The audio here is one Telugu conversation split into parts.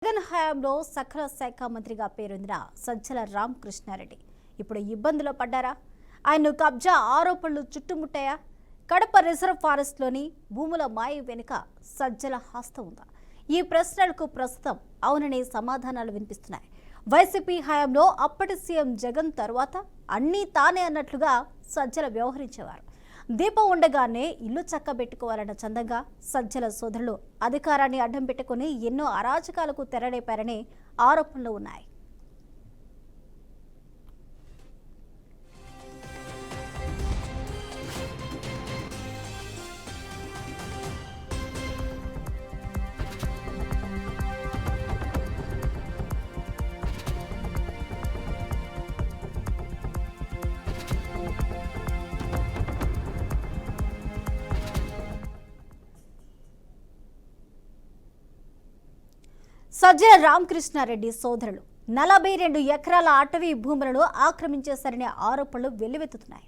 జగన్ హయాంలో సకల శాఖ మంత్రిగా పేరొందిన సజ్జల రామకృష్ణారెడ్డి ఇప్పుడు ఇబ్బందులు పడ్డారా? ఆయన కబ్జా ఆరోపణలు చుట్టుముట్టాయా? కడప రిజర్వ్ ఫారెస్ట్లోని భూముల మాయ వెనుక సజ్జల హస్తం ఉందా? ఈ ప్రశ్నలకు ప్రస్తుతం అవుననే సమాధానాలు వినిపిస్తున్నాయి. వైసీపీ హయాంలో అప్పటి సీఎం జగన్ తర్వాత అన్నీ తానే అన్నట్లుగా సజ్జల వ్యవహరించేవారు. దీపం ఉండగానే ఇల్లు చక్కబెట్టుకోవాలన్న చందంగా సజ్జల సోదరులు అధికారాన్ని అడ్డం పెట్టుకుని ఎన్నో అరాచకాలకు తెరలేపారనే ఆరోపణలు ఉన్నాయి. సజ్జల రామకృష్ణారెడ్డి సోదరులు 42 ఎకరాల అటవీ భూములను ఆక్రమించేశారనే ఆరోపణలు వెల్లువెత్తుతున్నాయి.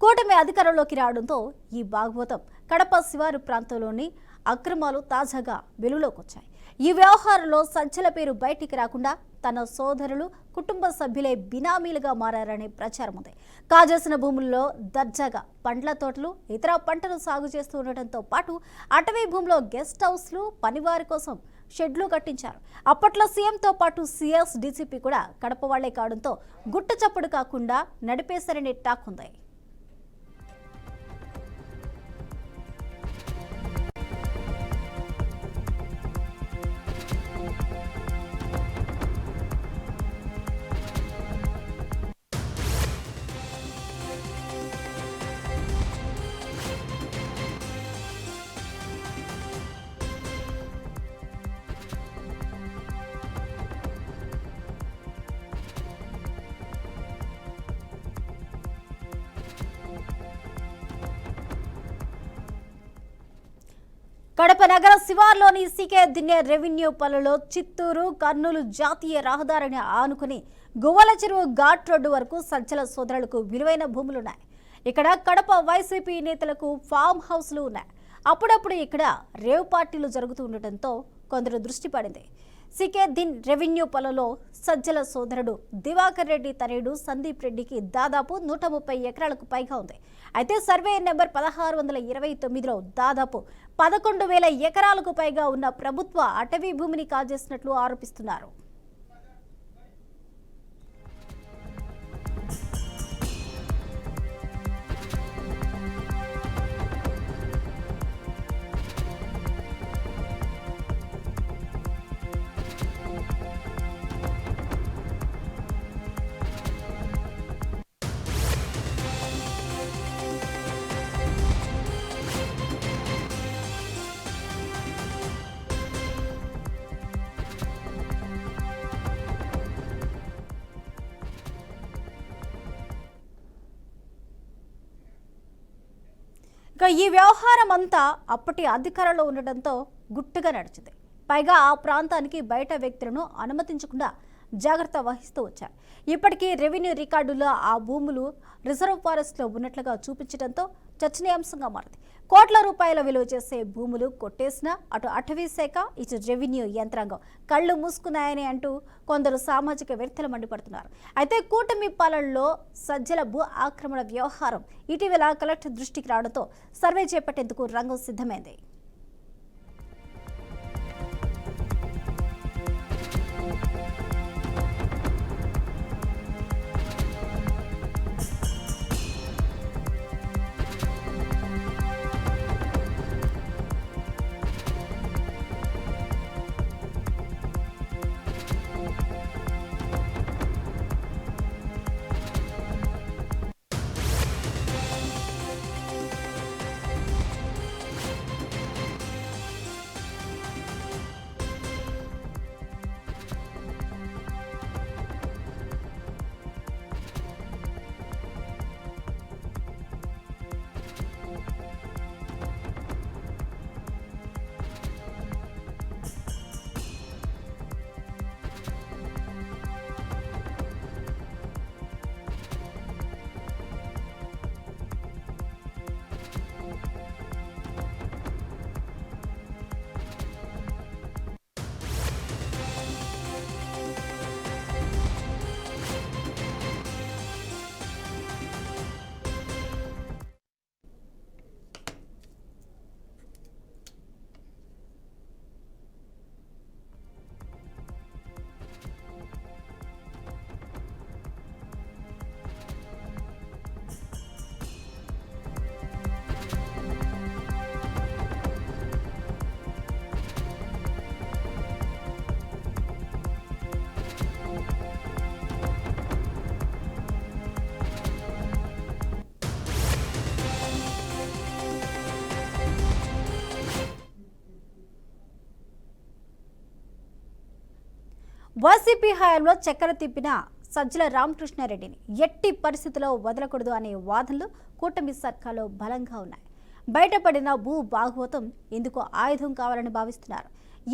కూటమి అధికారంలోకి రావడంతో ఈ భాగవతం కడప శివారు ప్రాంతంలోని అక్రమాలు తాజాగా వెలుగులోకి వచ్చాయి. ఈ వ్యవహారంలో సజ్జల పేరు బయటికి రాకుండా తన సోదరులు కుటుంబ సభ్యులే బినామీలుగా మారారనే ప్రచారం ఉంది. కాజేసిన భూముల్లో దర్జాగా పండ్ల తోటలు, ఇతర పంటలు సాగు చేస్తూ ఉండటంతో పాటు అటవీ భూమిలో గెస్ట్ హౌస్లు, పనివారి కోసం షెడ్లు కట్టించారు. అప్పట్లో సీఎంతో పాటు సిఎస్, డీసీపీ కూడా కడప వాళ్లే కావడంతో గుట్టు చప్పుడు కాకుండా నడిపేశారనే టాక్ ఉంది. కడప నగర శివార్లోని సీకే దిన్నె రెవెన్యూ పనులలో చిత్తూరు కర్నూలు జాతీయ రహదారిని ఆనుకుని గువ్వల చెరువు ఘాట్ రోడ్డు వరకు సజ్జల సోదరులకు విలువైన భూములున్నాయి. ఇక్కడ కడప వైసీపీ నేతలకు ఫామ్ హౌస్లు ఉన్నాయి. అప్పుడప్పుడు ఇక్కడ రేవ్ పార్టీలు జరుగుతూ ఉండటంతో కొందరు దృష్టి పడింది. సీకే దిన్ రెవెన్యూ పనులలో సజ్జల సోదరుడు దివాకర్ రెడ్డి తనయుడు సందీప్ రెడ్డికి దాదాపు 130 ఎకరాలకు పైగా ఉంది. అయితే సర్వే నెంబర్ 1629లో దాదాపు 11,000 ఎకరాలకు పైగా ఉన్న ప్రభుత్వ అటవీ భూమిని కాజేసినట్లు ఆరోపిస్తున్నారు. ఈ వ్యవహారం అంతా అప్పటి అధికారంలో ఉండడంతో గుట్టుగా నడిచింది. పైగా ఆ ప్రాంతానికి బయట వ్యక్తులను అనుమతించకుండా జాగ్రత్త వహిస్తూ వచ్చారు. ఇప్పటికీ రెవెన్యూ రికార్డుల్లో ఆ భూములు రిజర్వ్ ఫారెస్ట్లో ఉన్నట్లుగా చూపించడంతో చర్చనీయాంశంగా మారింది. కోట్ల రూపాయల విలువ చేసే భూములు కొట్టేసినా అటు అటవీ శాఖ, ఇటు రెవెన్యూ యంత్రాంగం కళ్ళు మూసుకున్నాయని అంటూ కొందరు సామాజిక వేత్తలు మండిపడుతున్నారు. అయితే కూటమి పాలనలో సజ్జల భూ ఆక్రమణ వ్యవహారం ఇటీవల కలెక్టర్ దృష్టికి రావడంతో సర్వే చేపట్టేందుకు రంగం సిద్ధమైంది. వైసీపీ హయాంలో చక్కెర తిప్పిన సజ్జల రామకృష్ణారెడ్డిని ఎట్టి పరిస్థితుల్లో వదలకూడదు అనే వాదనలు కూటమి సర్కార్లో బలంగా ఉన్నాయి. బయటపడిన భూ భాగవతం ఇందుకు ఆయుధం కావాలని భావిస్తున్నారు.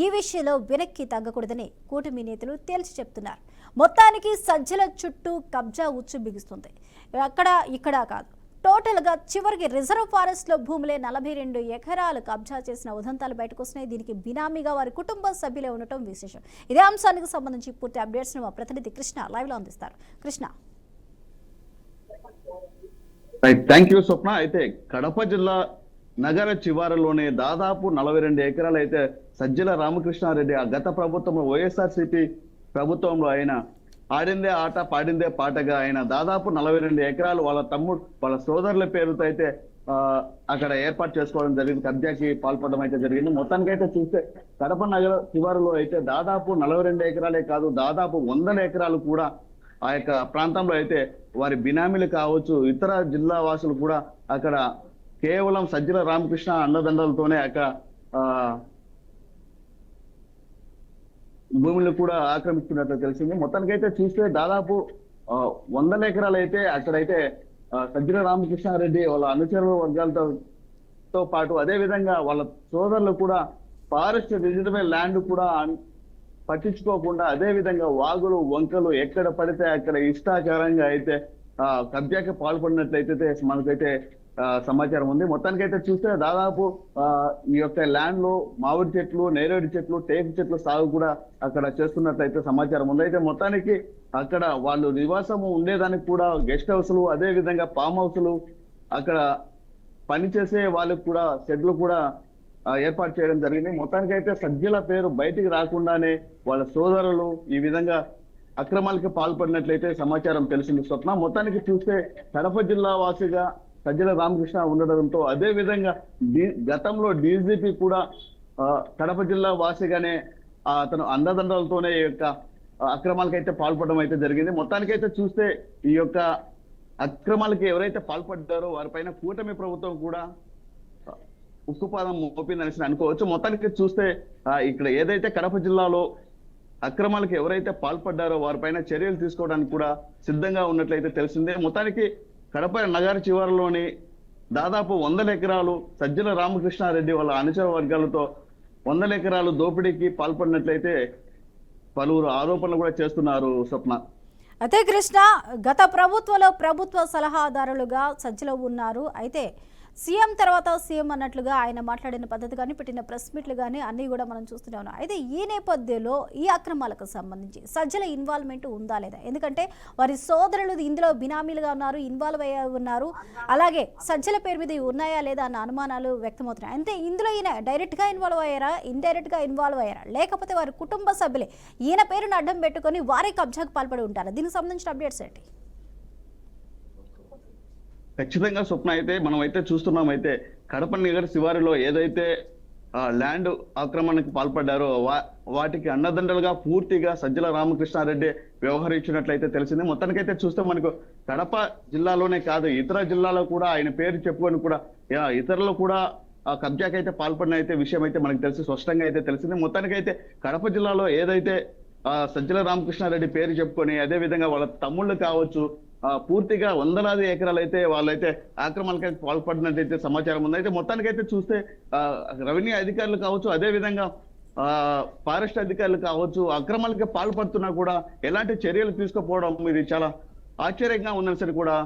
ఈ విషయంలో వెనక్కి తగ్గకూడదని కూటమి నేతలు తేల్చి చెప్తున్నారు. మొత్తానికి సజ్జల చుట్టూ కబ్జా ఉచ్చు బిగుస్తుంది. అక్కడ ఇక్కడ కాదు, టోటల్గా చివరికి రిజర్వ్ ఫారెస్ట్ లో భూములే 42 ఎకరాలు కబ్జా చేసిన ఉదంతాలు బయటకు వస్తున్నాయి. దీనికి బినామీగా వారి కుటుంబ సభ్యులే ఉండటం విశేషం. ఇదే అంశానికి సంబంధించి పూర్తి అప్డేట్స్ మా ప్రతినిధి కృష్ణ లైవ్ లో అందిస్తారు. కృష్ణ, థ్యాంక్ యూ స్వప్న. అయితే కడప జిల్లా నగర చివరలోనే దాదాపు 42 ఎకరాలు అయితే సజ్జల రామకృష్ణారెడ్డి ఆ గత ప్రభుత్వంలో వైఎస్ఆర్సీపీ ప్రభుత్వంలో ఆయన ఆడిందే ఆట పాడిందే పాటగా ఆయన దాదాపు 42 ఎకరాలు వాళ్ళ తమ్ముడు వాళ్ళ సోదరుల పేరుతో అయితే అక్కడ ఏర్పాటు చేసుకోవడం జరిగింది. కబ్జాకి పాల్పడడం అయితే జరిగింది. మొత్తానికి అయితే చూస్తే కడప నగర చివరిలో అయితే దాదాపు 42 ఎకరాలే కాదు, దాదాపు 100 ఎకరాలు కూడా ఆ యొక్క ప్రాంతంలో అయితే వారి బినామీలు కావచ్చు, ఇతర జిల్లా వాసులు కూడా అక్కడ కేవలం సజ్జల రామకృష్ణ అండదండలతోనే అక్కడ భూములు కూడా ఆక్రమిస్తున్నట్లు తెలిసింది. మొత్తానికైతే చూస్తే దాదాపు 100 ఎకరాలు అయితే అక్కడైతే సజ్జల రామకృష్ణారెడ్డి వాళ్ళ అనుచరుల వర్గాలతో పాటు అదే విధంగా వాళ్ళ సోదరులు కూడా ఫారెస్ట్ రిజర్వేర్ ల్యాండ్ కూడా పట్టించుకోకుండా అదే విధంగా వాగులు వంకలు ఎక్కడ పడితే అక్కడ ఇష్టాచారంగా అయితే కబ్జాకి పాల్పడినట్లయితే మనకైతే సమాచారం ఉంది. మొత్తానికైతే చూస్తే దాదాపు ఈ యొక్క ల్యాండ్ లో మామిడి చెట్లు, నేరేడు చెట్లు, టేకు చెట్లు సాగు కూడా అక్కడ చేస్తున్నట్లయితే సమాచారం ఉంది. అయితే మొత్తానికి అక్కడ వాళ్ళు నివాసము ఉండేదానికి కూడా గెస్ట్ హౌస్లు, అదే విధంగా ఫామ్ హౌస్లు, అక్కడ పనిచేసే వాళ్ళకు కూడా షెడ్లు కూడా ఏర్పాటు చేయడం జరిగింది. మొత్తానికైతే సజ్జల పేరు బయటికి రాకుండానే వాళ్ళ సోదరులు ఈ విధంగా అక్రమాలకి పాల్పడినట్లయితే సమాచారం తెలిసింది. స్వప్న, మొత్తానికి చూస్తే కడప జిల్లా వాసిగా సజ్జల రామకృష్ణ ఉండడంతో అదే విధంగా గతంలో డీజీపీ కూడా కడప జిల్లా వాసిగానే అతను అండదండలతోనే ఈ యొక్క అక్రమాలకైతే పాల్పడడం అయితే జరిగింది. మొత్తానికైతే చూస్తే ఈ యొక్క అక్రమాలకి ఎవరైతే పాల్పడ్డారో వారిపైన కూటమి ప్రభుత్వం కూడా ఉక్కుపాదం మోపిందనేసి అనుకోవచ్చు. మొత్తానికి చూస్తే ఇక్కడ ఏదైతే కడప జిల్లాలో అక్రమాలకు ఎవరైతే పాల్పడ్డారో వారిపైన చర్యలు తీసుకోవడానికి కూడా సిద్ధంగా ఉన్నట్లయితే తెలిసిందే. మొత్తానికి కడప నగర చివరిలోని దాదాపు 100 ఎకరాలు సజ్జల రామకృష్ణారెడ్డి వాళ్ళ అనుచర వర్గాలతో 100 ఎకరాలు దోపిడీకి పాల్పడినట్లయితే పలువురు ఆరోపణలు కూడా చేస్తున్నారు. స్వప్న, అయితే కృష్ణ, గత ప్రభుత్వంలో ప్రభుత్వ సలహాదారులుగా సజ్జల ఉన్నారు. అయితే సీఎం తర్వాత సీఎం అన్నట్లుగా ఆయన మాట్లాడిన పద్ధతి కానీ, పెట్టిన ప్రెస్ మీట్లు కానీ అన్నీ కూడా మనం చూస్తూనే ఉన్నాం. అయితే ఈ నేపథ్యంలో ఈ అక్రమాలకు సంబంధించి సజ్జల ఇన్వాల్వ్మెంట్ ఉందా లేదా? ఎందుకంటే వారి సోదరులు ఇందులో బినామీలుగా ఉన్నారు, ఇన్వాల్వ్ అయ్యి ఉన్నారు. అలాగే సజ్జల పేరు మీద ఉన్నాయా లేదా అన్న అనుమానాలు వ్యక్తమవుతున్నాయి. అంటే ఇందులో ఈయన డైరెక్ట్గా ఇన్వాల్వ్ అయ్యారా, ఇండైరెక్ట్గా ఇన్వాల్వ్ అయ్యారా, లేకపోతే వారి కుటుంబ సభ్యులే ఈయన పేరును అడ్డం పెట్టుకొని వారి కబ్జాకు పాల్పడి ఉంటారా? దీనికి సంబంధించిన అప్డేట్స్ ఏంటి? ఖచ్చితంగా స్వప్న, అయితే మనం అయితే చూస్తున్నాం. అయితే కడప నగర శివారిలో ఏదైతే ల్యాండ్ ఆక్రమణకు పాల్పడ్డారో వాటికి అండదండలుగా పూర్తిగా సజ్జల రామకృష్ణారెడ్డి వ్యవహరించినట్లయితే తెలిసింది. మొత్తానికైతే చూస్తే మనకు కడప జిల్లాలోనే కాదు, ఇతర జిల్లాలో కూడా ఆయన పేరు చెప్పుకొని కూడా ఇతరులు కూడా కబ్జాకైతే పాల్పడిన అయితే విషయం అయితే మనకు తెలిసి స్పష్టంగా అయితే తెలిసింది. మొత్తానికైతే కడప జిల్లాలో ఏదైతే సజ్జల రామకృష్ణారెడ్డి పేరు చెప్పుకొని అదే విధంగా వాళ్ళ తమ్ముళ్ళు కావచ్చు పూర్తిగా 100 ఎకరాలు అయితే వాళ్ళైతే ఆక్రమణకి పాల్పడినట్టయితే సమాచారం ఉంది. అయితే మొత్తానికైతే చూస్తే రెవెన్యూ అధికారులు కావచ్చు, అదే విధంగా ఫారెస్ట్ అధికారులు కావచ్చు అక్రమాలకి పాల్పడుతున్నా కూడా ఎలాంటి చర్యలు తీసుకోకపోవడం ఇది చాలా ఆశ్చర్యంగా ఉందని సరే కూడా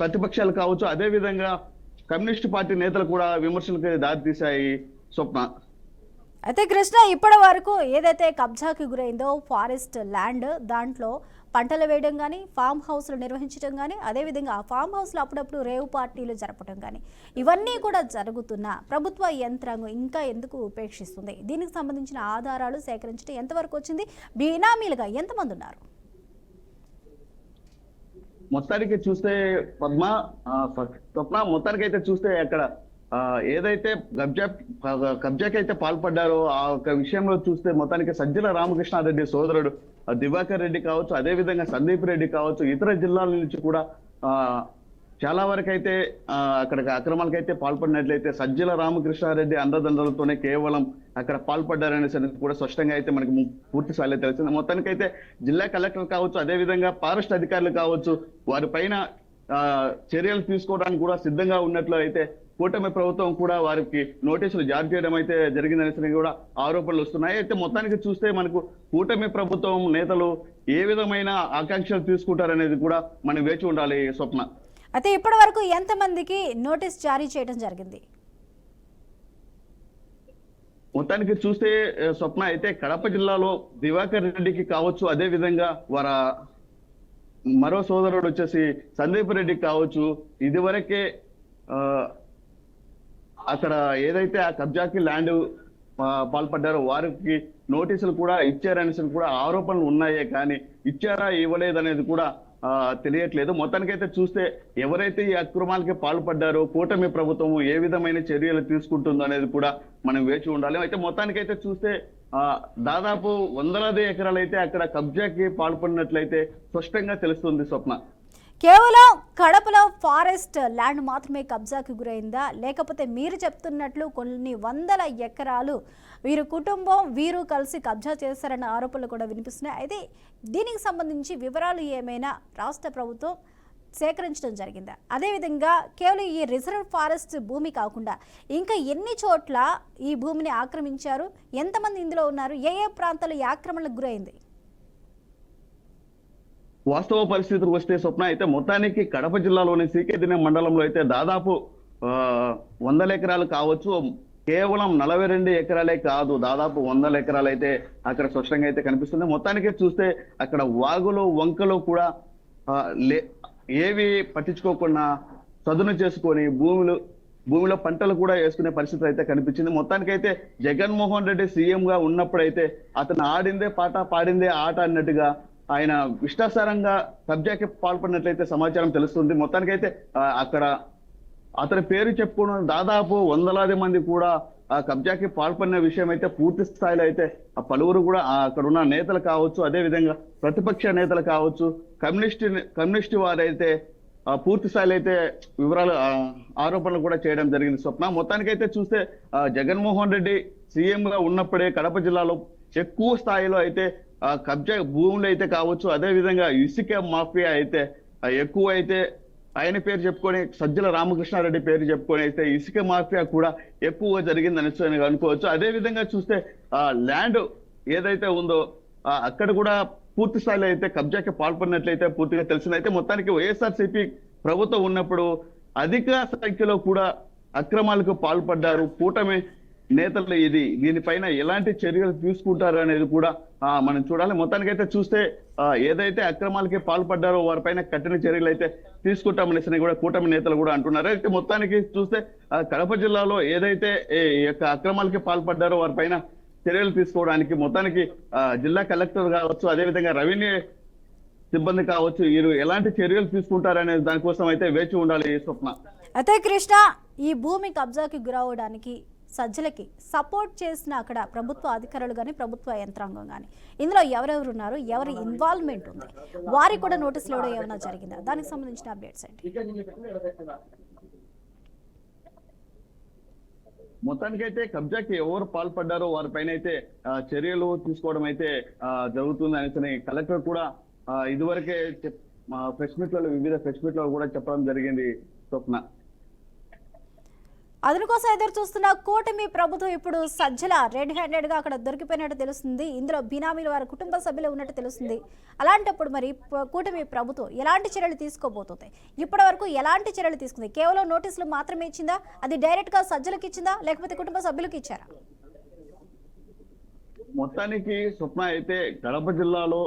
ప్రతిపక్షాలు కావచ్చు, అదే విధంగా కమ్యూనిస్ట్ పార్టీ నేతలు కూడా విమర్శలకు దారితీశాయి. స్వప్న, అయితే కృష్ణ, ఇప్పటి వరకు ఏదైతే కబ్జాకి గురైందో ఫారెస్ట్ ల్యాండ్, దాంట్లో పంటలు వేయడం కానీ, ఫామ్ హౌస్లు నిర్వహించడం కానీ, అదేవిధంగా ఆ ఫామ్ హౌస్లో అప్పుడప్పుడు రేవు పార్టీలు జరపడం కానీ, ఇవన్నీ కూడా జరుగుతున్నా ప్రభుత్వ యంత్రాంగం ఇంకా ఎందుకు ఉపేక్షిస్తుంది? దీనికి సంబంధించిన ఆధారాలు సేకరించడం ఎంతవరకు వచ్చింది? బినామీలుగా ఎంతమంది ఉన్నారు? మొత్తానికి చూస్తే పద్మ, స్వప్న, మొత్తానికి అయితే చూస్తే అక్కడ ఏదైతే కబ్జాకి అయితే పాల్పడ్డారో ఆ ఒక విషయంలో చూస్తే మొత్తానికి సజ్జల రామకృష్ణారెడ్డి సోదరుడు దివాకర్ రెడ్డి కావచ్చు, అదే విధంగా సందీప్ రెడ్డి కావచ్చు, ఇతర జిల్లాల నుంచి కూడా చాలా వరకు అయితే అక్కడ అక్రమాలకైతే పాల్పడినట్లయితే సజ్జల రామకృష్ణారెడ్డి అండదండలతోనే కేవలం అక్కడ పాల్పడ్డారనేసి కూడా స్పష్టంగా అయితే మనకి పూర్తి స్థాయిలో తెలిసింది. మొత్తానికైతే జిల్లా కలెక్టర్ కావచ్చు, అదే విధంగా ఫారెస్ట్ అధికారులు కావచ్చు, వారి పైన చర్యలు తీసుకోవడానికి కూడా సిద్ధంగా ఉన్నట్లు అయితే కూటమి ప్రభుత్వం కూడా వారికి నోటీసులు జారీ చేయడం అయితే జరిగిందనేసి కూడా ఆరోపణలు వస్తున్నాయి. అయితే మొత్తానికి చూస్తే మనకు కూటమి ప్రభుత్వం నేతలు ఏ విధమైన ఆకాంక్షలు తీసుకుంటారనేది కూడా మనం వేచి ఉండాలి స్వప్న. అయితే ఇప్పటి వరకు ఎంతమందికి నోటీస్ జారీ చేయడం జరిగింది? మొత్తానికి చూస్తే స్వప్న అయితే కడప జిల్లాలో దివాకర్ రెడ్డికి కావచ్చు, అదే విధంగా వారి మరో సోదరుడు వచ్చేసి సందీప్ రెడ్డికి కావచ్చు, ఇదివరకే అక్కడ ఏదైతే ఆ కబ్జాకి ల్యాండ్ పాల్పడ్డారో వారికి నోటీసులు కూడా ఇచ్చారనేసి కూడా ఆరోపణలు ఉన్నాయే, కానీ ఇచ్చారా ఇవ్వలేదనేది కూడా తెలియట్లేదు. మొత్తానికైతే చూస్తే ఎవరైతే ఈ అక్రమాలకి పాల్పడ్డారో కూటమి ప్రభుత్వం ఏ విధమైన చర్యలు తీసుకుంటుందో అనేది కూడా మనం వేచి ఉండాలి. అయితే మొత్తానికైతే చూస్తే దాదాపు వందలాది ఎకరాలు అయితే అక్కడ కబ్జాకి పాల్పడినట్లయితే స్పష్టంగా తెలుస్తుంది స్వప్న. కేవలం కడపలో ఫారెస్ట్ ల్యాండ్ మాత్రమే కబ్జాకి గురైందా, లేకపోతే మీరు చెప్తున్నట్లు కొన్ని వందల ఎకరాలు వీరు కుటుంబం వీరు కలిసి కబ్జా చేశారన్న ఆరోపణలు కూడా వినిపిస్తున్నాయి? అయితే దీనికి సంబంధించి వివరాలు ఏమైనా రాష్ట్ర ప్రభుత్వం సేకరించడం జరిగిందా? అదేవిధంగా కేవలం ఈ రిజర్వ్ ఫారెస్ట్ భూమి కాకుండా ఇంకా ఎన్ని చోట్ల ఈ భూమిని ఆక్రమించారు, ఎంతమంది ఇందులో ఉన్నారు, ఏ ఏ ప్రాంతాలు ఈ ఆక్రమణలకు గురైంది? వాస్తవ పరిస్థితులకు వస్తే స్వప్న అయితే మొత్తానికి కడప జిల్లాలోని సీకేదిన మండలంలో అయితే దాదాపు 100 ఎకరాలు కావచ్చు, కేవలం 42 ఎకరాలే కాదు, దాదాపు 100 ఎకరాలు అయితే అక్కడ స్పష్టంగా అయితే కనిపిస్తుంది. మొత్తానికి చూస్తే అక్కడ వాగులు వంకలు కూడా ఏవి పట్టించుకోకుండా చదును చేసుకొని భూమిలో పంటలు కూడా వేసుకునే పరిస్థితి అయితే కనిపించింది. మొత్తానికైతే జగన్మోహన్ రెడ్డి సీఎం గా ఉన్నప్పుడైతే అతను ఆడిందే పాట పాడిందే ఆట అన్నట్టుగా ఆయన ఇష్టాసారంగా కబ్జాకి పాల్పడినట్లయితే సమాచారం తెలుస్తుంది. మొత్తానికైతే అక్కడ అతని పేరు చెప్పుకోవడం దాదాపు వందలాది మంది కూడా ఆ కబ్జాకి పాల్పడిన విషయం అయితే పూర్తి స్థాయిలో అయితే ఆ పలువురు కూడా అక్కడ ఉన్న నేతలు కావచ్చు, అదే విధంగా ప్రతిపక్ష నేతలు కావచ్చు, కమ్యూనిస్ట్ వారైతే పూర్తి స్థాయిలో అయితే వివరాలు ఆరోపణలు కూడా చేయడం జరిగింది స్వప్న. మొత్తానికైతే చూస్తే జగన్మోహన్ రెడ్డి సీఎం గా ఉన్నప్పుడే కడప జిల్లాలో ఎక్కువ స్థాయిలో అయితే కబ్జా భూములు అయితే కావచ్చు, అదే విధంగా ఇసుక మాఫియా అయితే ఎక్కువ అయితే ఆయన పేరు చెప్పుకొని సజ్జల రామకృష్ణారెడ్డి పేరు చెప్పుకొని అయితే ఇసుక మాఫియా కూడా ఎక్కువగా జరిగిందని అనుకోవచ్చు. అదే విధంగా చూస్తే ల్యాండ్ ఏదైతే ఉందో అక్కడ కూడా పూర్తి స్థాయిలో అయితే కబ్జాకి పాల్పడినట్లయితే పూర్తిగా తెలిసిందైతే. మొత్తానికి వైఎస్ఆర్సీపీ ప్రభుత్వం ఉన్నప్పుడు అధిక సంఖ్యలో కూడా అక్రమాలకు పాల్పడ్డారు కూటమి నేతలు. దీనిపైన ఎలాంటి చర్యలు తీసుకుంటారు అనేది కూడా మనం చూడాలి. మొత్తానికైతే చూస్తే ఏదైతే అక్రమాలకి పాల్పడ్డారో వారిపైన కఠిన చర్యలు అయితే తీసుకుంటామనేసి కూడా కూటమి నేతలు కూడా అంటున్నారు. అయితే మొత్తానికి చూస్తే కడప జిల్లాలో ఏదైతే ఈ యొక్క అక్రమాలకి పాల్పడ్డారో వారిపైన చర్యలు తీసుకోవడానికి మొత్తానికి జిల్లా కలెక్టర్ కావచ్చు, అదేవిధంగా రెవెన్యూ సిబ్బంది కావచ్చు, వీరు ఎలాంటి చర్యలు తీసుకుంటారనే దానికోసం అయితే వేచి ఉండాలి స్వప్న. అయితే కృష్ణ, ఈ భూమి కబ్జాకి గురవడానికి సజ్జలకి సపోర్ట్ చేసిన అక్కడ ప్రభుత్వ అధికారులు కానీ ప్రభుత్వ యంత్రాంగం కానీ ఇందులో ఎవరెవరు ఉన్నారు, ఎవరి ఇన్వాల్వ్మెంట్ ఉంది, వారికి కూడా నోటీసులు ఇవ్వడం ఏమైనా జరిగిందా? దానికి సంబంధించిన అప్డేట్స్ ఏంటి? మొత్తానికైతే కబ్జాకి ఎవరు పాల్పడ్డారో వారిపైన అయితే చర్యలు తీసుకోవడం అయితే జరుగుతుంది అనేసి కలెక్టర్ కూడా ఇదివరకే ప్రెస్ మీట్లలో వివిధ ప్రెస్ మీట్లలో కూడా చెప్పడం జరిగింది స్వప్న. అదును కోసం ఎదురు చూస్తున్న కూటమి ప్రభుత్వం ఇప్పుడు సజ్జల రెడ్ హ్యాండెడ్ గా అక్కడ దొరికిపోయినట్టు తెలుస్తుంది. ఇందులో బినామీలు వారి కుటుంబ సభ్యులు ఉన్నట్టు తెలుస్తుంది. అలాంటప్పుడు మరి కూటమి ప్రభుత్వం ఎలాంటి చర్యలు తీసుకోబోతుంది? ఇప్పటి వరకు ఎలాంటి చర్యలు తీసుకుంది? కేవలం నోటీసులు మాత్రమే ఇచ్చిందా? అది డైరెక్ట్ గా సజ్జలకు ఇచ్చిందా, లేకపోతే కుటుంబ సభ్యులకు ఇచ్చారా? మొత్తానికి స్వప్న అయితే కడప జిల్లాలో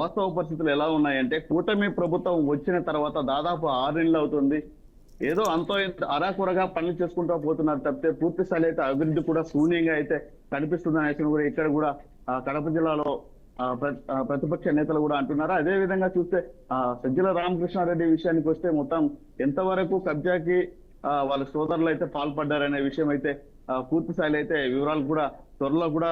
వాస్తవ పరిస్థితులు ఎలా ఉన్నాయంటే కూటమి ప్రభుత్వం వచ్చిన తర్వాత దాదాపు 6 నెలలు అవుతుంది. ఏదో అంతో అరాకొరగా పనులు చేసుకుంటూ పోతున్నారు తప్పితే పూర్తి స్థాయి అయితే అభివృద్ధి కూడా శూన్యంగా అయితే కనిపిస్తుంది అనేసి కూడా ఇక్కడ కూడా కడప జిల్లాలో ప్రతిపక్ష నేతలు కూడా అంటున్నారు. అదే విధంగా చూస్తే సజ్జల రామకృష్ణారెడ్డి విషయానికి వస్తే మొత్తం ఎంతవరకు కబ్జాకి వాళ్ళ సోదరులు అయితే పాల్పడ్డారనే విషయం అయితే పూర్తి స్థాయిలో అయితే వివరాలు కూడా త్వరలో కూడా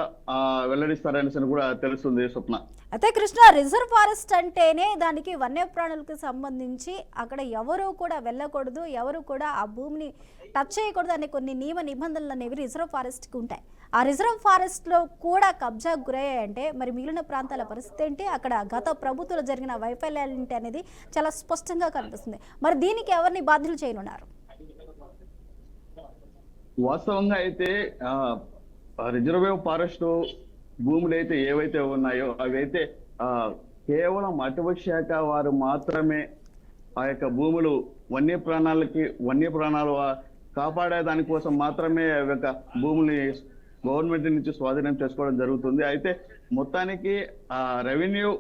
వెల్లడిస్తారనేసి కూడా తెలుస్తుంది స్వప్న. అయితే కృష్ణ, రిజర్వ్ ఫారెస్ట్ అంటేనే దానికి వన్యప్రాణులకు సంబంధించి అక్కడ ఎవరు కూడా వెళ్ళకూడదు, ఎవరు కూడా ఆ భూమిని టచ్ చేయకూడదు అనే కొన్ని నియమ నిబంధనలు అనేవి రిజర్వ్ ఫారెస్ట్కి ఉంటాయి. ఆ రిజర్వ్ ఫారెస్ట్లో కూడా కబ్జా గురయ్యాయంటే మరి మిగిలిన ప్రాంతాల పరిస్థితి ఏంటి? అక్కడ గత ప్రభుత్వంలో జరిగిన వైఫల్యాలు ఏంటి అనేది చాలా స్పష్టంగా కనిపిస్తుంది. మరి దీనికి ఎవరిని బాధ్యులు చేయనున్నారు? వాస్తవంగా అయితే రిజర్వ్ ఫారెస్ట్ భూములు అయితే ఏవైతే ఉన్నాయో అవి అయితే కేవలం అటవీ శాఖ వారు మాత్రమే ఆ యొక్క భూములు వన్యప్రాణాలు కాపాడే దానికోసం మాత్రమే ఆ యొక్క భూముల్ని గవర్నమెంట్ నుంచి స్వాధీనం చేసుకోవడం జరుగుతుంది. అయితే మొత్తానికి రెవెన్యూ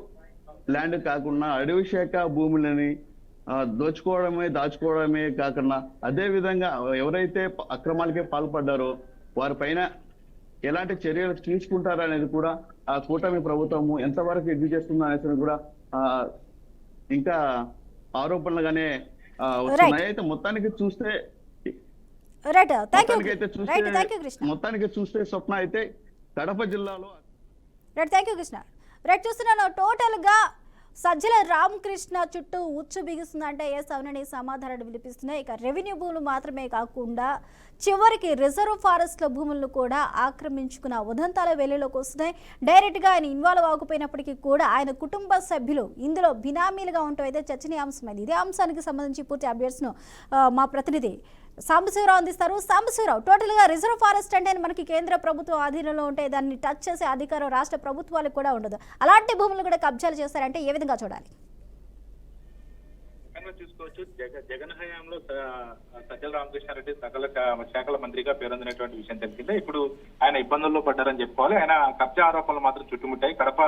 ల్యాండ్ కాకుండా అటవీ శాఖ భూములని దాచుకోవడమే కాకుండా అదే విధంగా ఎవరైతే అక్రమాలకే పాల్పడ్డారో వారిపైన ఎలాంటి చర్యలు తీసుకుంటారనేది కూడా ఆ కూటమి ప్రభుత్వము ఎంతవరకు ఇది చేస్తుందో అనేసి కూడా ఇంకా ఆరోపణలుగానే వస్తున్నాయి. అయితే మొత్తానికి చూస్తే స్వప్న అయితే కడప జిల్లాలో చూస్తున్నాను టోటల్ గా సజ్జల రామకృష్ణ చుట్టూ ఉచ్చు బిగుస్తుందంటే అవునని సమాధానాలు వినిపిస్తున్నాయి. ఇక రెవెన్యూ భూములు మాత్రమే కాకుండా చివరికి రిజర్వ్ ఫారెస్ట్ల భూములను కూడా ఆక్రమించుకున్న ఉదంతాల వెలుగులోకి వస్తున్నాయి. డైరెక్ట్గా ఆయన ఇన్వాల్వ్ అవ్వకపోయినప్పటికీ కూడా ఆయన కుటుంబ సభ్యులు ఇందులో బినామీలుగా ఉండటం అయితే చర్చనీయాంశమైంది. ఇదే అంశానికి సంబంధించి పూర్తి అప్డేట్స్ను మా ప్రతినిధి సాంబశివరావు అందిస్తారు. సాంబశివరావు, టోటల్గా రిజర్వ్ ఫారెస్ట్ అంటే మనకి కేంద్ర ప్రభుత్వం ఆధీనంలో ఉంటే దాన్ని టచ్ చేసే అధికారం రాష్ట్ర ప్రభుత్వాలకు కూడా ఉండదు. అలాంటి భూములు కూడా కబ్జాలు చేస్తారంటే ఏ విధంగా చూడాలి? చూసుకోవచ్చు. జగన్ హయాంలో సజ్జల రామకృష్ణారెడ్డి సకల శాఖల మంత్రిగా పేరొందినటువంటి విషయం తెలిసిందే. ఇప్పుడు ఆయన ఇబ్బందుల్లో పడ్డారని చెప్పుకోవాలి. ఆయన కబ్జా ఆరోపణలు మాత్రం చుట్టుముట్టాయి. కడప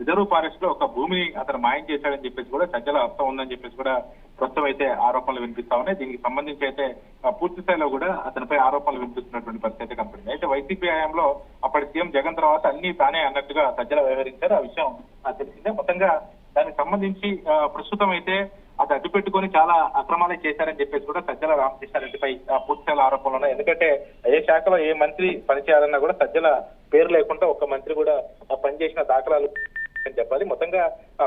రిజర్వ్ ఫారెస్ట్ లో ఒక భూమిని అతను మాయం చేశాడని చెప్పేసి కూడా సజ్జల హస్తం ఉందని చెప్పేసి కూడా ప్రస్తుతం అయితే ఆరోపణలు వినిపిస్తా ఉన్నాయి. దీనికి సంబంధించి అయితే పూర్తి స్థాయిలో కూడా అతనిపై ఆరోపణలు వినిపిస్తున్నటువంటి పరిస్థితి కనపడింది. అయితే వైసీపీ హయాంలో అప్పటి సీఎం జగన్ తర్వాత అన్ని తానే అన్నట్టుగా సజ్జల వ్యవహరించారు. ఆ విషయం తెలిసిందే. మొత్తంగా దానికి సంబంధించి ప్రస్తుతం అయితే అది అడ్డు పెట్టుకుని చాలా అక్రమాలే చేశారని చెప్పేసి కూడా సజ్జల రామకృష్ణారెడ్డిపై పూర్తిస్థాయిలో ఆరోపణలు ఉన్నాయి. ఎందుకంటే ఏ శాఖలో ఏ మంత్రి పనిచేయాలన్నా కూడా సజ్జల పేరు లేకుండా ఒక మంత్రి కూడా పనిచేసిన దాఖలాలు అని చెప్పాలి. మొత్తంగా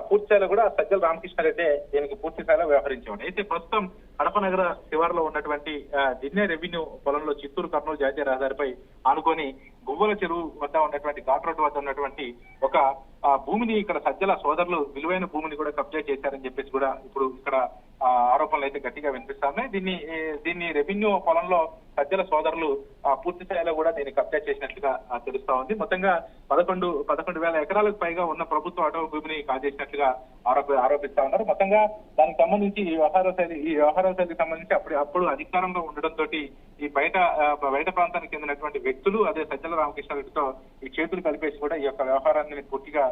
పూర్తిస్థాయిలో కూడా సజ్జల రామకృష్ణారెడ్డి దీనికి పూర్తిస్థాయిలో వ్యవహరించేవాడు. అయితే ప్రస్తుతం కడప నగర శివారులో ఉన్నటువంటి దిన్నే రెవెన్యూ పొలంలో చిత్తూరు కర్నూలు జాతీయ రహదారిపై ఆనుకొని గువ్వల చెరువు వద్ద ఉన్నటువంటి ఘాట్ రోడ్డు వద్ద ఉన్నటువంటి ఒక భూమిని ఇక్కడ సజ్జల సోదరులు విలువైన భూమిని కూడా కబ్జా చేశారని చెప్పేసి కూడా ఇప్పుడు ఇక్కడ ఆరోపణలు అయితే గట్టిగా వినిపిస్తున్నాయి. దీన్ని రెవెన్యూ పొలంలో సజ్జల సోదరులు పూర్తి స్థాయిలో కూడా దీన్ని కబ్జా చేసినట్లుగా తెలుస్తా ఉంది. మొత్తంగా 11,000 ఎకరాలకు పైగా ఉన్న ప్రభుత్వ అటవీ భూమిని కాజేసినట్లుగా ఆరోపిస్తా ఉన్నారు. మొత్తంగా దానికి సంబంధించి ఈ వ్యవహార శైలికి సంబంధించి అప్పుడు అధికారంలో ఉండడంతో ఈ బయట ప్రాంతానికి చెందినటువంటి వ్యక్తులు అదే సజ్జల రామకృష్ణారెడ్డితో ఈ చేతులు కలిపేసి కూడా ఈ యొక్క వ్యవహారాన్ని పూర్తిగా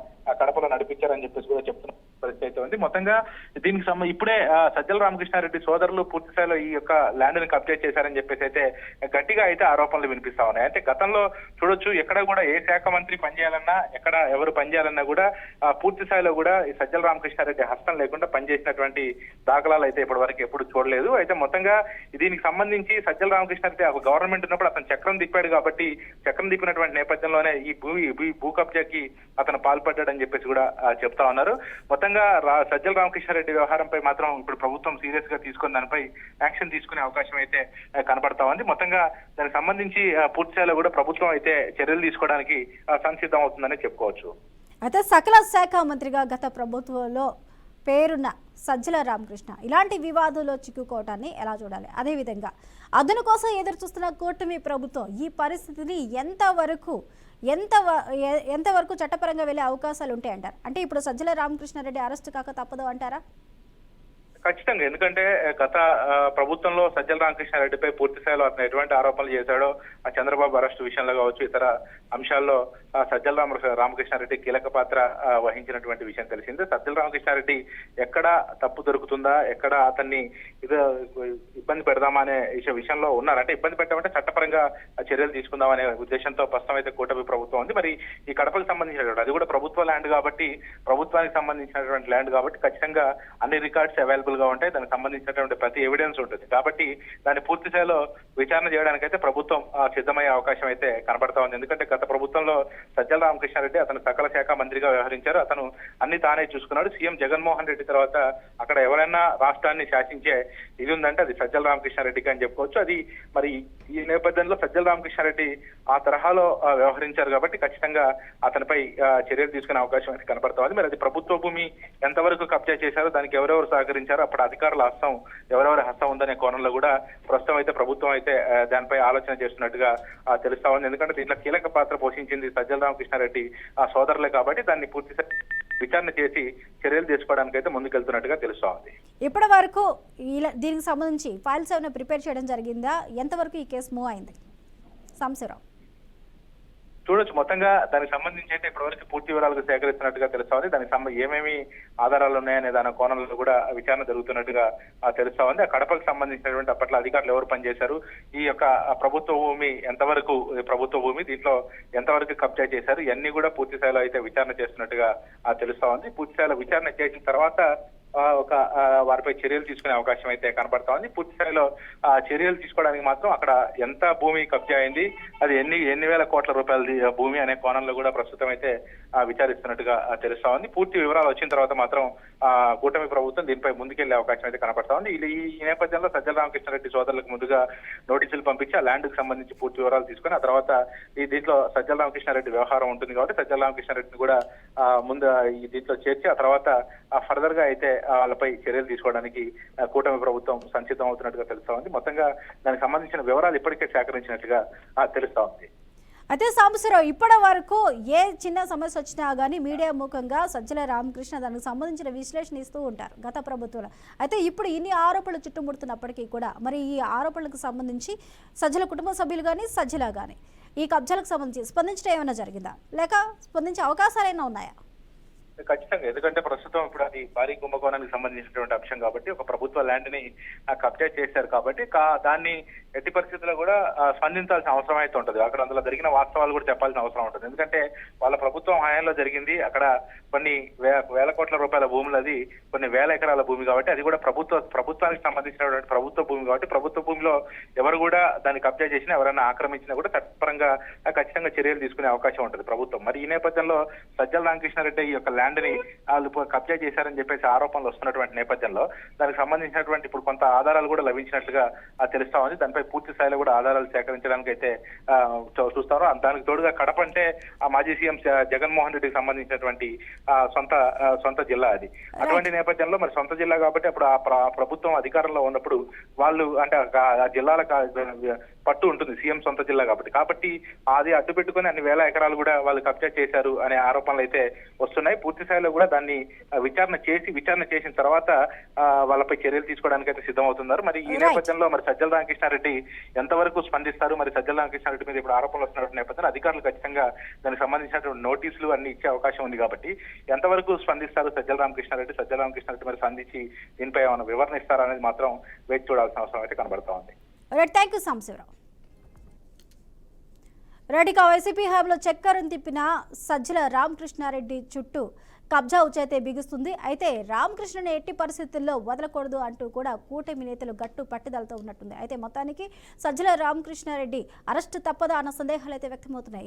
కడపలో నడిపించారని చెప్పేసి కూడా చెప్తున్న పరిస్థితి అయితే ఉంది. మొత్తంగా దీనికి ఇప్పుడే సజ్జల రామకృష్ణారెడ్డి సోదరులు పూర్తి స్థాయిలో ఈ యొక్క ల్యాండ్ ని కబ్జా చేశారని చెప్పేసి అయితే గట్టిగా అయితే ఆరోపణలు వినిపిస్తా ఉన్నాయి. అయితే గతంలో చూడొచ్చు ఎక్కడ కూడా ఏ శాఖ మంత్రి పనిచేయాలన్నా ఎక్కడ ఎవరు పనిచేయాలన్నా కూడా పూర్తి స్థాయిలో కూడా ఈ సజ్జల రామకృష్ణారెడ్డి హస్తం లేకుండా పనిచేసినటువంటి దాఖలాలు అయితే ఇప్పటి వరకు ఎప్పుడు చూడలేదు. అయితే మొత్తంగా దీనికి సంబంధించి సజ్జల రామకృష్ణారెడ్డి గవర్నమెంట్ ఉన్నప్పుడు అతను చక్రం తిప్పాడు కాబట్టి చక్రం తిప్పినటువంటి నేపథ్యంలోనే ఈ భూ కబ్జాకి అతను పాల్పడ్డాడని చెప్పేసి కూడా చెప్తా ఉన్నారు. మొత్తంగా సజ్జల రామకృష్ణారెడ్డి వ్యవహారంపై మాత్రం ఇప్పుడు ప్రభుత్వం సీరియస్ గా తీసుకుని దానిపై యాక్షన్ తీసుకునే అవకాశం అయితే కనపడతా ఉంది. మొత్తంగా దానికి సంబంధించి పూర్తి స్థాయిలో కూడా ప్రభుత్వం అయితే చర్యలు తీసుకోవడానికి సంసిద్ధం అవుతుందని చెప్పుకోవచ్చు. అయితే సకల శాఖ మంత్రిగా గత ప్రభుత్వంలో పేరున్న సజ్జల రామకృష్ణ ఇలాంటి వివాదంలో చిక్కుకోవటాన్ని ఎలా చూడాలి? అదేవిధంగా అదను కోసం ఎదురు చూస్తున్న కూటమి ప్రభుత్వం ఈ పరిస్థితిని ఎంతవరకు చట్టపరంగా వెళ్ళే అవకాశాలు ఉంటాయంటారు? అంటే ఇప్పుడు సజ్జల రామకృష్ణారెడ్డి అరెస్టు కాక తప్పదు అంటారా? ఖచ్చితంగా. ఎందుకంటే గత ప్రభుత్వంలో సజ్జల రామకృష్ణారెడ్డిపై పూర్తి స్థాయిలో అతను ఎటువంటి ఆరోపణలు చేశాడో ఆ చంద్రబాబు అరెస్టు విషయంలో కావచ్చు ఇతర అంశాల్లో సజ్జల రామకృష్ణారెడ్డి కీలక పాత్ర వహించినటువంటి విషయం తెలిసిందే. సజ్జల రామకృష్ణారెడ్డి ఎక్కడ తప్పు దొరుకుతుందా, ఎక్కడ అతన్ని ఇబ్బంది పెడదామా అనే విషయంలో ఉన్నారు. అంటే ఇబ్బంది పెట్టామంటే చట్టపరంగా చర్యలు తీసుకుందామనే ఉద్దేశంతో ప్రస్తుతం అయితే కూటమి ప్రభుత్వం ఉంది. మరి ఈ కడపకు సంబంధించినటువంటి అది కూడా ప్రభుత్వ ల్యాండ్ కాబట్టి ప్రభుత్వానికి సంబంధించినటువంటి ల్యాండ్ కాబట్టి ఖచ్చితంగా అన్ని రికార్డ్స్ అవైలబుల్ అవైలబుల్ గా ఉంటాయి, దానికి సంబంధించినటువంటి ప్రతి ఎవిడెన్స్ ఉంటుంది. కాబట్టి దాన్ని పూర్తి స్థాయిలో విచారణ చేయడానికైతే ప్రభుత్వం సిద్ధమయ్యే అవకాశం అయితే కనబడతా ఉంది. ఎందుకంటే గత ప్రభుత్వంలో సజ్జల రామకృష్ణారెడ్డి అతను సకల శాఖ మంత్రిగా వ్యవహరించారు. అతను అన్ని తానే చూసుకున్నాడు. సీఎం జగన్మోహన్ రెడ్డి తర్వాత అక్కడ ఎవరైనా రాష్ట్రాన్ని శాసించే ఇది ఉందంటే అది సజ్జల రామకృష్ణారెడ్డికి అని చెప్పుకోవచ్చు. అది మరి ఈ నేపథ్యంలో సజ్జల రామకృష్ణారెడ్డి ఆ తరహాలో వ్యవహరించారు కాబట్టి ఖచ్చితంగా అతనిపై చర్యలు తీసుకునే అవకాశం అయితే కనబడుతోంది. మరి అది ప్రభుత్వ భూమి ఎంతవరకు కబ్జా చేశారో, దానికి ఎవరెవరు సహకరించారో, అప్పుడు అధికారుల హస్తం ఎవరెవరి హస్తం ఉందనే కోణంలో కూడా ప్రస్తుతం అయితే ప్రభుత్వం అయితే దానిపై ఆలోచన చేస్తున్నట్టుగా తెలుస్తా ఉంది. ఎందుకంటే దీంట్లో కీలక పాత్ర పోషించింది సజ్జల రామకృష్ణారెడ్డి ఆ సోదరులే కాబట్టి దాన్ని పూర్తి విచారణ చేసి చర్యలు తీసుకోవడానికి అయితే ముందుకెళ్తున్నట్టుగా తెలుస్తా ఉంది. ఇప్పటి వరకు దీనికి సంబంధించి ఫైల్స్ ఏమైనా ప్రిపేర్ చేయడం జరిగిందా? ఎంతవరకు ఈ కేసు మూవ్ అయింది? సాంబశివరావు చూడొచ్చు, మొత్తంగా దానికి సంబంధించి అయితే ఇప్పటివరకు పూర్తి వివరాలకు సేకరిస్తున్నట్టుగా తెలుస్తా ఉంది. దానికి ఏమేమి ఆధారాలు ఉన్నాయనే దాని కోణంలో కూడా విచారణ జరుగుతున్నట్టుగా తెలుస్తా ఉంది. ఆ కడపకు సంబంధించినటువంటి అప్పట్లో అధికారులు ఎవరు పనిచేశారు, ఈ యొక్క ప్రభుత్వ భూమి ఎంతవరకు ప్రభుత్వ భూమి, దీంట్లో ఎంతవరకు కబ్జా చేశారు, ఇవన్నీ కూడా పూర్తి స్థాయిలో అయితే విచారణ చేస్తున్నట్టుగా తెలుస్తా ఉంది. పూర్తి స్థాయిలో విచారణ చేసిన తర్వాత వారిపై చర్యలు తీసుకునే అవకాశం అయితే కనబడతా ఉంది. పూర్తి స్థాయిలో చర్యలు తీసుకోవడానికి మాత్రం అక్కడ ఎంత భూమి కబ్జా అయింది, అది ఎన్ని వేల కోట్ల రూపాయల భూమి అనే కోణంలో కూడా ప్రస్తుతం అయితే విచారిస్తున్నట్టుగా తెలుస్తా ఉంది. పూర్తి వివరాలు వచ్చిన తర్వాత మాత్రం కూటమి ప్రభుత్వం దీనిపై ముందుకెళ్లే అవకాశం అయితే కనబడతా ఉంది. ఈ నేపథ్యంలో సజ్జల రామకృష్ణారెడ్డి సోదరులకు ముందుగా నోటీసులు పంపించి ఆ ల్యాండ్ కు సంబంధించి పూర్తి వివరాలు తీసుకుని ఆ తర్వాత దీంట్లో సజ్జల రామకృష్ణారెడ్డి వ్యవహారం ఉంటుంది కాబట్టి సజ్జల రామకృష్ణారెడ్డిని కూడా ముందు ఈ దీంట్లో చేర్చి ఆ తర్వాత ఫర్దర్ గా అయితే వాళ్ళపై చర్యలు తీసుకోవడానికి కూటమి ప్రభుత్వం సంసిద్ధం అవుతున్నట్టుగా తెలుస్తా ఉంది. మొత్తంగా దానికి సంబంధించిన వివరాలు ఇప్పటికే సేకరించినట్టుగా తెలుస్తా ఉంది. అయితే సాంబశివరావు, ఇప్పటి వరకు ఏ చిన్న సమస్య వచ్చినా కానీ మీడియా ముఖంగా సజ్జల రామకృష్ణ దానికి సంబంధించిన విశ్లేషణ ఇస్తూ ఉంటారు గత ప్రభుత్వంలో. అయితే ఇప్పుడు ఇన్ని ఆరోపణలు చుట్టుముడుతున్నప్పటికీ కూడా మరి ఈ ఆరోపణలకు సంబంధించి సజ్జల కుటుంబ సభ్యులు కానీ సజ్జల కానీ ఈ కబ్జాలకు సంబంధించి స్పందించడం ఏమైనా జరిగిందా, లేక స్పందించే అవకాశాలు ఏమైనా ఉన్నాయా? ఖచ్చితంగా, ఎందుకంటే ప్రస్తుతం ఇప్పుడు అది భారీ కుంభకోణానికి సంబంధించినటువంటి అంశం కాబట్టి ఒక ప్రభుత్వ ల్యాండ్ ని కబ్జా చేశారు కాబట్టి దాన్ని ఎట్టి పరిస్థితుల్లో కూడా స్పందించాల్సిన అవసరం అయితే ఉంటుంది. అక్కడ అందులో జరిగిన వాస్తవాలు కూడా చెప్పాల్సిన అవసరం ఉంటుంది. ఎందుకంటే వాళ్ళ ప్రభుత్వం హయాంలో జరిగింది, అక్కడ కొన్ని వేల కోట్ల రూపాయల భూములు, అది కొన్ని వేల ఎకరాల భూమి కాబట్టి అది కూడా ప్రభుత్వానికి సంబంధించినటువంటి ప్రభుత్వ భూమి కాబట్టి ప్రభుత్వ భూమిలో ఎవరు కూడా దాన్ని కబ్జా చేసినా ఎవరైనా ఆక్రమించినా కూడా చట్టపరంగా ఖచ్చితంగా చర్యలు తీసుకునే అవకాశం ఉంటుంది ప్రభుత్వం. మరి ఈ నేపథ్యంలో సజ్జల రామకృష్ణారెడ్డి ఈ యొక్క ల్యాండ్ ని వాళ్ళు కబ్జా చేశారని చెప్పేసి ఆరోపణలు వస్తున్నటువంటి నేపథ్యంలో దానికి సంబంధించినటువంటి ఇప్పుడు కొంత ఆధారాలు కూడా లభించినట్లుగా తెలుస్తా ఉంది. దానిపై పూర్తి స్థాయిలో కూడా ఆధారాలు సేకరించడానికి అయితే చూస్తారు. దానికి తోడుగా కడప అంటే ఆ మాజీ సీఎం జగన్మోహన్ రెడ్డికి సంబంధించినటువంటి సొంత జిల్లా అది. అటువంటి నేపథ్యంలో మరి సొంత జిల్లా కాబట్టి అప్పుడు ఆ ప్రభుత్వం అధికారంలో ఉన్నప్పుడు వాళ్ళు అంటే ఆ జిల్లాల పట్టు ఉంటుంది, సీఎం సొంత జిల్లా కాబట్టి అది అడ్డు పెట్టుకుని అన్ని వేల ఎకరాలు కూడా వాళ్ళు కబ్జా చేశారు అనే ఆరోపణలు అయితే వస్తున్నాయి. పూర్తి స్థాయిలో కూడా దాన్ని విచారణ చేసిన తర్వాత వాళ్ళపై చర్యలు తీసుకోవడానికి అయితే సిద్ధమవుతున్నారు. మరి ఈ నేపథ్యంలో మరి సజ్జల రామకృష్ణారెడ్డి ఎంతవరకు స్పందిస్తారు, మరి సజ్జల రామకృష్ణారెడ్డి మీద ఇప్పుడు ఆరోపణలు వస్తున్న నేపథ్యంలో అధికారులు ఖచ్చితంగా దానికి సంబంధించినటువంటి నోటీసులు అన్ని ఇచ్చే అవకాశం ఉంది కాబట్టి ఎంతవరకు స్పందిస్తారు సజ్జల రామకృష్ణారెడ్డి మరి స్పందించి దీనిపై ఏమైనా వివరణ ఇస్తారా అనేది మాత్రం వేచి చూడాల్సిన అవసరం అయితే కనబడతా ఉంది. Thank you Sambasivarao. ఇక వైసీపీ హయాంలో చక్కరం తిప్పిన సజ్జల రామకృష్ణారెడ్డి చుట్టూ కబ్జా ఉచైతే బిగుస్తుంది. అయితే రామకృష్ణని ఎట్టి పరిస్థితుల్లో వదలకూడదు అంటూ కూడా కూటమి నేతలు గట్టు పట్టుదలతో ఉన్నట్టుంది. అయితే మొత్తానికి సజ్జల రామకృష్ణారెడ్డి అరెస్టు తప్పదా అన్న సందేహాలు అయితే వ్యక్తమవుతున్నాయి.